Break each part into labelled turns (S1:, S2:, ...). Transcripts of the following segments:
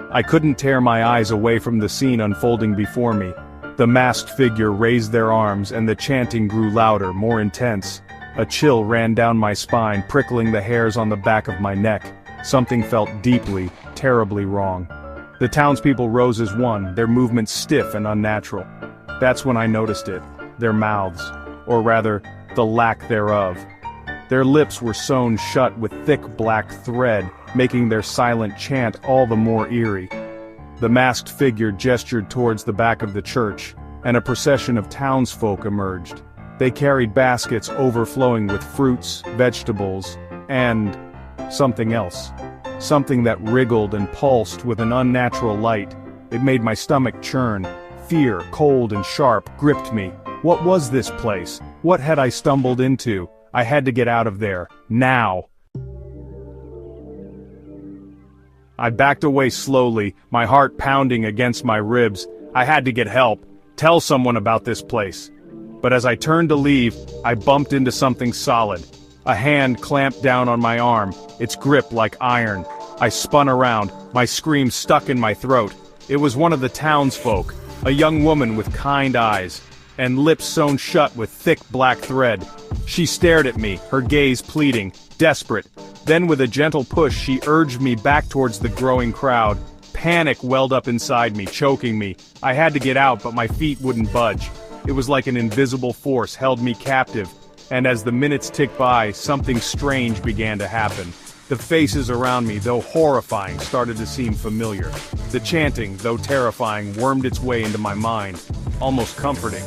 S1: I couldn't tear my eyes away from the scene unfolding before me. The masked figure raised their arms and the chanting grew louder, more intense. A chill ran down my spine, prickling the hairs on the back of my neck. Something felt deeply, terribly wrong. The townspeople rose as one, their movements stiff and unnatural. That's when I noticed it. Their mouths. Or rather, the lack thereof. Their lips were sewn shut with thick black thread, making their silent chant all the more eerie. The masked figure gestured towards the back of the church, and a procession of townsfolk emerged. They carried baskets overflowing with fruits, vegetables, and something else. Something that wriggled and pulsed with an unnatural light. It made my stomach churn. Fear, cold and sharp, gripped me. What was this place? What had I stumbled into? I had to get out of there, now. I backed away slowly, my heart pounding against my ribs. I had to get help, tell someone about this place. But as I turned to leave, I bumped into something solid. A hand clamped down on my arm, its grip like iron. I spun around, my scream stuck in my throat. It was one of the townsfolk, a young woman with kind eyes, and lips sewn shut with thick black thread. She stared at me, her gaze pleading, desperate. Then with a gentle push she urged me back towards the growing crowd. Panic welled up inside me, choking me. I had to get out, but my feet wouldn't budge. It was like an invisible force held me captive, and as the minutes ticked by, something strange began to happen. The faces around me, though horrifying, started to seem familiar. The chanting, though terrifying, wormed its way into my mind, almost comforting.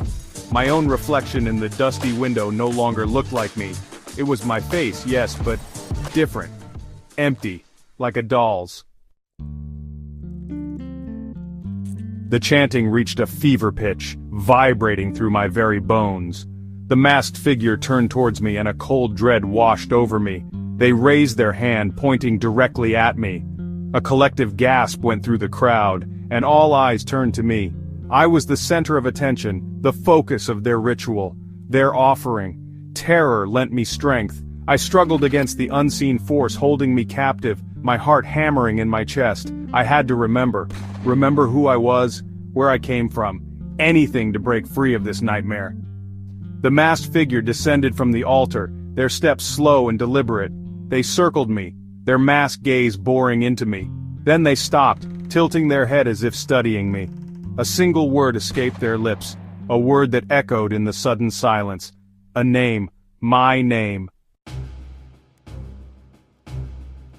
S1: My own reflection in the dusty window no longer looked like me. It was my face, yes, but different. Empty, like a doll's. The chanting reached a fever pitch, vibrating through my very bones. The masked figure turned towards me and a cold dread washed over me. They raised their hand, pointing directly at me. A collective gasp went through the crowd, and all eyes turned to me. I was the center of attention, the focus of their ritual, their offering. Terror lent me strength. I struggled against the unseen force holding me captive, my heart hammering in my chest. I had to remember who I was, where I came from, anything to break free of this nightmare. The masked figure descended from the altar, their steps slow and deliberate. They circled me, their masked gaze boring into me. Then they stopped, tilting their head as if studying me. A single word escaped their lips, a word that echoed in the sudden silence. A name, my name.